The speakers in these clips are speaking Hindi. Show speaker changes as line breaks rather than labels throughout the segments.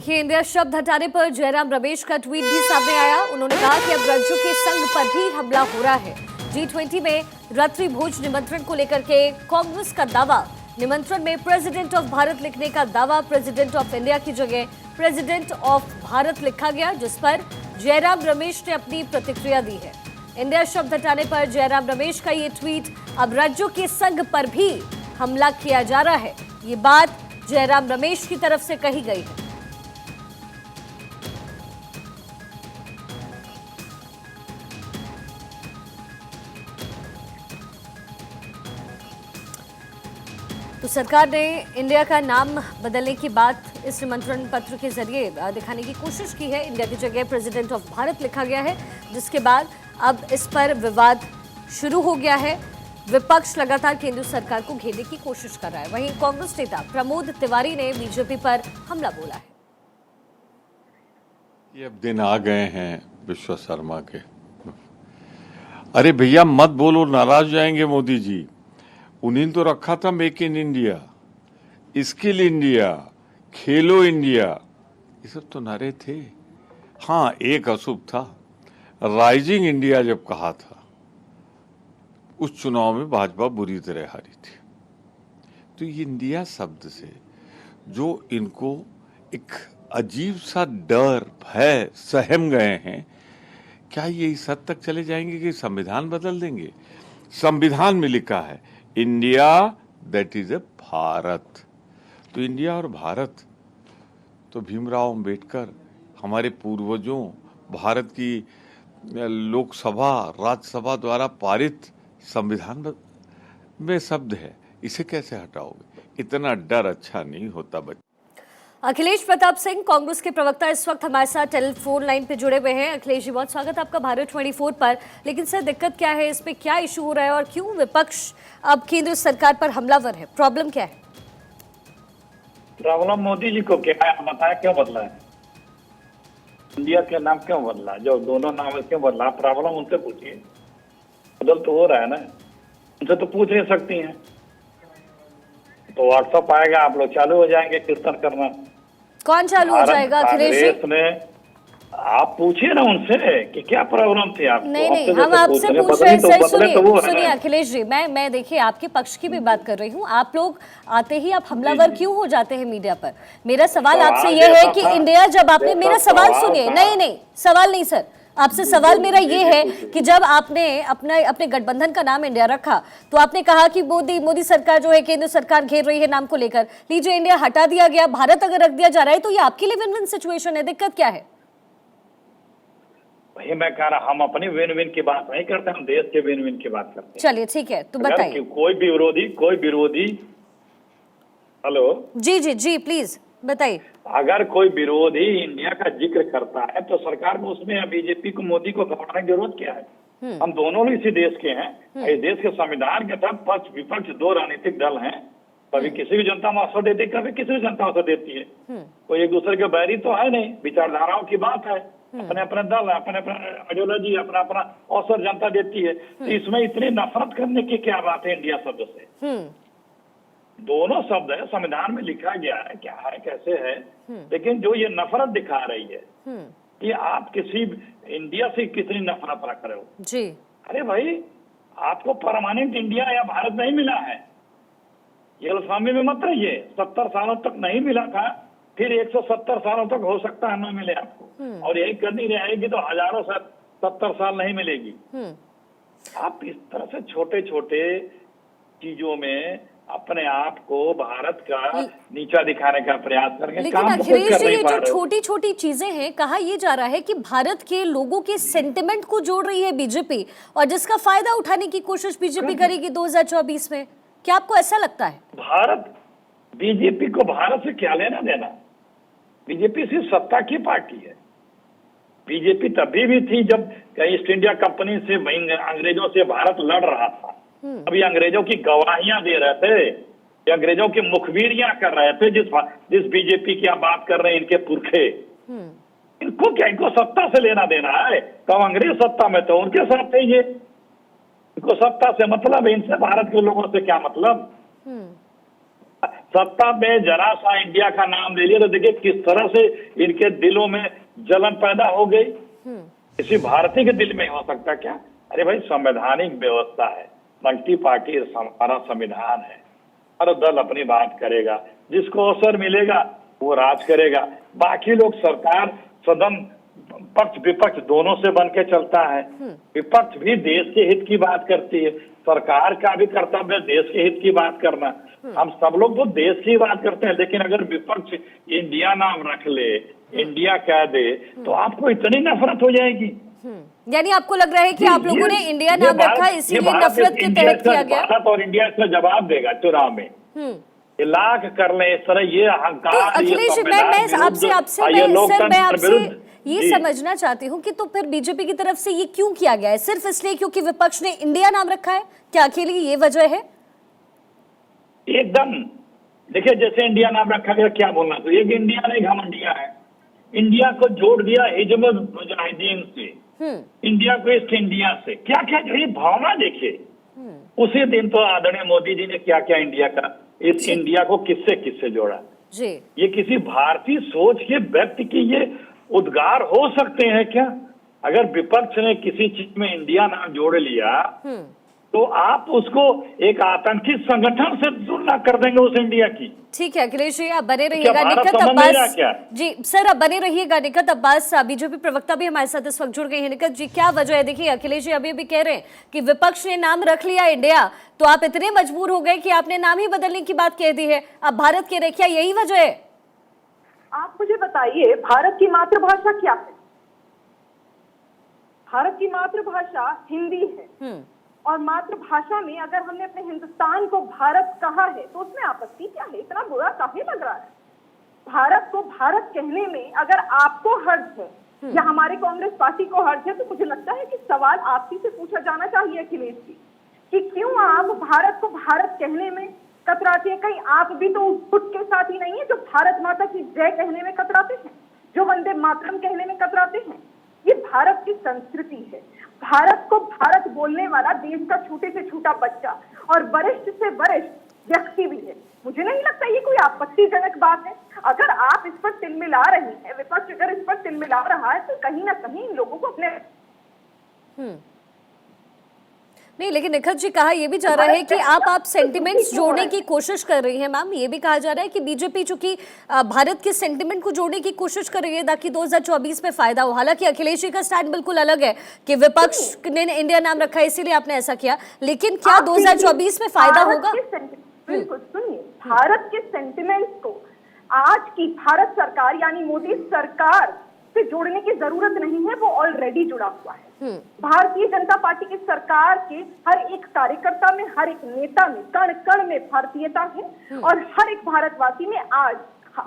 देखिए, इंडिया शब्द हटाने पर जयराम रमेश का ट्वीट भी सामने आया। उन्होंने कहा कि अब राज्यों के संघ पर भी हमला हो रहा है। G20 में रात्रि भोज निमंत्रण को लेकर के कांग्रेस का दावा। निमंत्रण में प्रेसिडेंट ऑफ भारत लिखने का दावा। प्रेसिडेंट ऑफ इंडिया की जगह प्रेसिडेंट ऑफ भारत लिखा गया, जिस पर जयराम रमेश ने अपनी प्रतिक्रिया दी है। इंडिया शब्द हटाने पर जयराम रमेश का ये ट्वीट, अब राज्यों के संघ पर भी हमला किया जा रहा है, ये बात जयराम रमेश की तरफ से कही गई है। तो सरकार ने इंडिया का नाम बदलने की बात इस निमंत्रण पत्र के जरिए दिखाने की कोशिश की है। इंडिया की जगह प्रेसिडेंट ऑफ भारत लिखा गया है, जिसके बाद अब इस पर विवाद शुरू हो गया है। विपक्ष लगातार केंद्र सरकार को घेरने की कोशिश कर रहा है। वहीं कांग्रेस नेता प्रमोद तिवारी ने बीजेपी पर हमला बोला है।
ये अब दिन आ गए हैं विश्व शर्मा के। अरे भैया मत बोलो, नाराज हो जाएंगे मोदी जी। उन्हें तो रखा था make in India, skill India, Khelo India, ये सब तो नारे थे। हाँ, एक अशुभ था, राइजिंग इंडिया जब कहा था, उस चुनाव में भाजपा बुरी तरह हारी थी। तो ये इंडिया शब्द से जो इनको एक अजीब सा डर, भय सहम गए हैं, क्या ये इस हद तक चले जाएंगे कि संविधान बदल देंगे? संविधान में लिखा है India that is a Bharat. तो इंडिया और भारत तो भीमराव अंबेडकर, हमारे पूर्वजों, भारत की लोकसभा, राज्यसभा द्वारा पारित संविधान में शब्द है। इसे कैसे हटाओगे? इतना डर अच्छा नहीं होता बच्चे।
अखिलेश प्रताप सिंह, कांग्रेस के प्रवक्ता, इस वक्त हमारे साथ टेलीफोन लाइन पे जुड़े हुए हैं। अखिलेश जी, बहुत स्वागत आपका भारत 24 पर। लेकिन सर, दिक्कत क्या है, इसमें क्या इशू हो रहा है और क्यों विपक्ष अब केंद्र सरकार पर हमलावर है? प्रॉब्लम क्या है?
प्रॉब्लम मोदी जी को क्या है, बताया क्यों बदला है? इंडिया के नाम क्यों बदला? जो दोनों नाम क्यों बदला? प्रॉब्लम उनसे पूछिए। बदल तो हो रहा है ना, उनसे तो पूछ नहीं सकती हैं। तो व्हाट्सएप आएगा, आप लोग चालू हो जाएंगे कीर्तन करना।
कौन चालू हो जाएगा अखिलेश जी?
आप पूछिए ना उनसे कि क्या प्रॉब्लम थी आपको।
नहीं, हम आपसे पूछ रहे हैं सर। सुनिए अखिलेश जी, मैं देखिए आपके पक्ष की भी बात कर रही हूँ। आप लोग आते ही आप हमलावर क्यों हो जाते हैं मीडिया पर? मेरा सवाल आपसे ये है कि इंडिया, जब आपने, मेरा सवाल सुनिए। नहीं, सवाल नहीं सर, आपसे सवाल मेरा ये है कि जब आपने अपने गठबंधन का नाम इंडिया रखा, तो आपने कहा कि मोदी सरकार जो है, केंद्र सरकार घेर रही है नाम को लेकर। लीजिए, इंडिया हटा दिया गया, भारत अगर रख दिया जा रहा है, तो ये आपके लिए विन विन सिचुएशन है। दिक्कत क्या है?
वही मैं कह रहा, हम अपनी विन विन की बात नहीं करते, हम देश के विन विन की बात करते हैं।
चलिए ठीक है, तो बताइए।
कोई विरोधी हेलो
जी प्लीज बताइए।
अगर कोई विरोधी इंडिया का जिक्र करता है तो सरकार को, उसमें बीजेपी को, मोदी को घबराने की जरूरत क्या है? हम दोनों ही इसी देश के हैं। इस देश के संविधान के तहत पक्ष विपक्ष दो राजनीतिक दल हैं। कभी किसी भी जनता में अवसर देती है, कभी किसी भी जनता अवसर देती है। कोई एक दूसरे के बैरी तो है नहीं, विचारधाराओं की बात है। अपने अपने दल, अपने अपने आइडियोलॉजी, अपना अपना अवसर जनता देती है। तो इसमें इतनी नफरत करने की क्या बात है इंडिया शब्द से? दोनों शब्द है, संविधान में लिखा गया है, क्या है कैसे है। लेकिन जो ये नफरत दिखा रही है कि आप किसी इंडिया से कितनी नफरत रख रहे हो
जी।
अरे भाई, आपको परमानेंट इंडिया या भारत नहीं मिला है। ये गलतफहमी में मत रहिए। 70 सालों तक नहीं मिला था, फिर 170 सालों तक हो सकता है न मिले आपको, और यही करनी रहेगी तो हजारों 70 साल नहीं मिलेगी। आप इस तरह से छोटे छोटे चीजों में अपने आप को भारत का नीचा दिखाने का प्रयास करेंगे।
लेकिन अखिलेश जी, ये जो छोटी छोटी चीजें हैं, कहा यह जा रहा है कि भारत के लोगों के सेंटिमेंट को जोड़ रही है बीजेपी, और जिसका फायदा उठाने की कोशिश बीजेपी करेगी 2024 में। क्या आपको ऐसा लगता है?
बीजेपी को भारत से क्या लेना देना? बीजेपी सिर्फ सत्ता की पार्टी है। बीजेपी तभी भी थी जब ईस्ट इंडिया कंपनी से, अंग्रेजों से भारत लड़ रहा था। अभी अंग्रेजों की गवाहियां दे रहे थे, अंग्रेजों की मुखबिरियां कर रहे थे। जिस बीजेपी की आप बात कर रहे हैं, इनके पुरखे, इनको क्या, इनको सत्ता से लेना देना है? तो अंग्रेज सत्ता में तो उनके साथ थे ये, इनको सत्ता से मतलब है, इनसे भारत के लोगों से क्या मतलब? सत्ता में जरा सा इंडिया का नाम ले लिया तो देखिए किस तरह से इनके दिलों में जलन पैदा हो गई। किसी भारतीय के दिल में हो सकता क्या? अरे भाई, संवैधानिक व्यवस्था है, मल्टी पार्टी हमारा संविधान है, हर दल अपनी बात करेगा, जिसको अवसर मिलेगा वो राज करेगा, बाकी लोग सरकार सदन पक्ष विपक्ष दोनों से बन के चलता है। विपक्ष भी देश के हित की बात करती है, सरकार का भी कर्तव्य है देश के हित की बात करना। हम सब लोग तो देश की बात करते हैं, लेकिन अगर विपक्ष इंडिया नाम रख ले, इंडिया कह दे, तो आपको इतनी नफरत हो जाएगी।
यानी आपको लग रहा है कि आप लोगों ने इंडिया नाम रखा इसीलिए नफरत के तहत किया गया।
भारत और इंडिया इसका जवाब देगा चुनाव में। लाख कर ले इस तरह ये अहंकार।
तो अखिलेश, मैं आपसे ये समझना चाहती हूँ कि तो फिर बीजेपी की तरफ से ये क्यों किया गया है? सिर्फ इसलिए क्योंकि विपक्ष ने इंडिया नाम रखा है? क्या अकेली ये वजह है?
एकदम। देखिए, जैसे इंडिया नाम रखा गया, क्या बोलना, तो एक इंडिया नहीं घमंडिया है। इंडिया को जोड़ दिया हिजबुल मुजाहिदीन से, इंडिया को ईस्ट इंडिया से। क्या क्या ये भावना देखिए। उसी दिन तो आदरणीय मोदी जी ने क्या क्या इंडिया का, इस इंडिया को किससे किससे जोड़ा
जी।
ये किसी भारतीय सोच के व्यक्ति की ये उद्गार हो सकते हैं क्या? अगर विपक्ष ने किसी चीज में इंडिया नाम जोड़ लिया तो आप उसको एक आतंकी संगठन से तुलना कर देंगे उस इंडिया की।
ठीक है अखिलेश जी, आप बने रहिएगा। निखत अब्बास जी, सर आप बने रहिएगा। निखत अब्बास बीजेपी प्रवक्ता भी हमारे साथ इस वक्त जुड़ गए हैं। निखत जी, क्या वजह है? देखिए अखिलेश जी अभी भी कह रहे हैं कि विपक्ष ने नाम रख लिया इंडिया, तो आप इतने मजबूर हो गए कि आपने नाम ही बदलने की बात कह दी है, अब भारत के रहे। क्या यही वजह है?
आप मुझे बताइए, भारत की मातृभाषा क्या है? भारत की मातृभाषा हिंदी है, और मातृभाषा में अगर हमने अपने हिंदुस्तान को भारत कहा है तो उसमें आपत्ति क्या है? इतना बुरा काहे लग रहा है? भारत को भारत कहने में अगर आपको हर्ज है या हमारे कांग्रेस पार्टी को हर्ज है, तो मुझे लगता है कि सवाल आपसी से पूछा जाना चाहिए अखिलेश जी, कि क्यों आप भारत को भारत कहने में कतराते हैं? कहीं आप भी तो उस गुट के साथ ही नहीं है जो भारत माता की जय कहने में कतराते हैं, जो वंदे मातरम कहने में कतराते हैं? ये भारत की संस्कृति है। भारत को भारत बोलने वाला देश का छोटे से छोटा बच्चा और वरिष्ठ से वरिष्ठ व्यक्ति भी है। मुझे नहीं लगता ये कोई आपत्तिजनक बात है। अगर आप इस पर तिलमिला रही हैं, विपक्ष अगर इस पर तिलमिला रहा है, तो कहीं ना कहीं इन लोगों को अपने
नहीं, लेकिन निखत जी कहा यह भी जा रहा है कि आप सेंटिमेंट्स जोड़ने की कोशिश कर रही हैं। मैम, ये भी कहा जा रहा है कि बीजेपी चूंकि भारत के सेंटिमेंट को जोड़ने की कोशिश कर रही है ताकि 2024 में फायदा हो। हालांकि अखिलेश जी का स्टैंड बिल्कुल अलग है कि विपक्ष ने इंडिया नाम रखा है इसीलिए आपने ऐसा किया, लेकिन क्या 2024 में फायदा होगा?
बिल्कुल सुनिए, भारत के सेंटिमेंट्स को आज की भारत सरकार यानी मोदी सरकार से जोड़ने की जरूरत नहीं है, वो ऑलरेडी जुड़ा हुआ है। भारतीय जनता पार्टी की सरकार के हर एक कार्यकर्ता में, हर एक नेता में, कण कण में भारतीयता है, और हर एक भारतवासी में आज,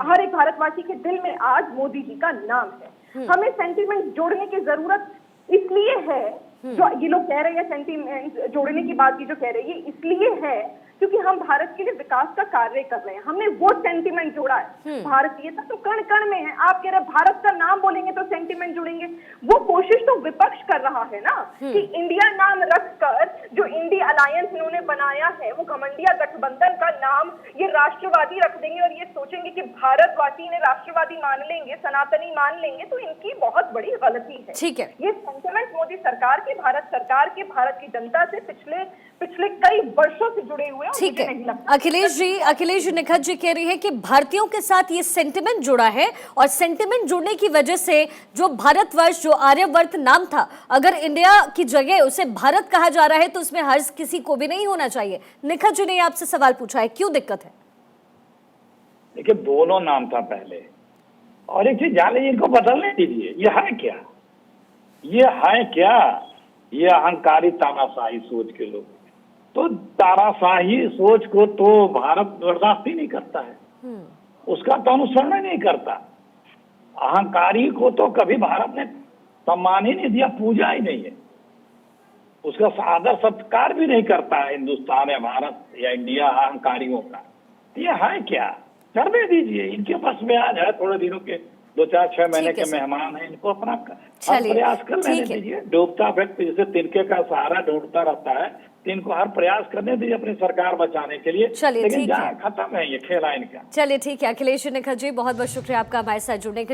हर एक भारतवासी के दिल में आज मोदी जी का नाम है। हमें सेंटिमेंट जोड़ने की जरूरत इसलिए है, जो ये लोग कह रहे हैं सेंटिमेंट जोड़ने की बात, ये जो कह रहे हैं इसलिए है क्योंकि हम भारत के लिए विकास का कार्य कर रहे हैं। हमने वो सेंटिमेंट जोड़ा है। भारतीयता तो कण कण में है। आप कह रहे भारत का नाम बोलेंगे तो सेंटिमेंट जुड़ेंगे, वो कोशिश तो विपक्ष कर रहा है ना कि इंडिया नाम रखकर जो इंडिया अलायंस इन्होंने बनाया है, वो घमंडिया गठबंधन का नाम ये राष्ट्रवादी रख देंगे और ये सोचेंगे कि भारतवासी ने राष्ट्रवादी मान लेंगे, सनातनी मान लेंगे, तो इनकी बहुत बड़ी गलती है।
ठीक है,
ये सेंटिमेंट मोदी सरकार के, भारत सरकार के, भारत की जनता से पिछले कई वर्षों से जुड़े हुए।
ठीक है अखिलेश जी, निखत जी कह रही है कि भारतीयों के साथ ये सेंटिमेंट जुड़ा है, और सेंटिमेंट जुड़ने की वजह से जो भारतवर्ष, जो आर्यवर्त नाम था, अगर इंडिया की जगह उसे भारत कहा जा रहा है तो उसमें हर्ज किसी को भी नहीं होना चाहिए। निखत जी ने आपसे सवाल पूछा है, क्यों दिक्कत है?
देखिए, दोनों नाम था पहले, और एक चीज जान लीजिए, इनको बदलने दीजिए। ये है क्या? ये अहंकारी तानाशाही सोच के लोग, तो तानाशाही सोच को तो भारत बर्दाश्त ही नहीं करता है, उसका तो अनुसरण ही नहीं करता। अहंकारी को तो कभी भारत ने सम्मान ही नहीं दिया, पूजा ही नहीं है, उसका आदर सत्कार भी नहीं करता है हिंदुस्तान या भारत या इंडिया अहंकारियों का। ये है क्या? करने दीजिए, इनके पास में आज है थोड़े दिनों के 2-4-6 महीने
ठीक है
के
सर।
मेहमान हैं, इनको अपना
चलिए,
प्रयास कर लेने
ठीक है।
दीजिए। डूबता व्यक्ति जैसे तिनके का सहारा ढूंढता रहता है, तो इनको हर प्रयास करने दीजिए अपनी सरकार बचाने के लिए।
चलिए,
लेकिन
ठीक है।
खत्म है ये खेला इनका।
चलिए ठीक है, अखिलेश निखर जी बहुत बहुत शुक्रिया आपका हमारे साथ जुड़ने के लिए।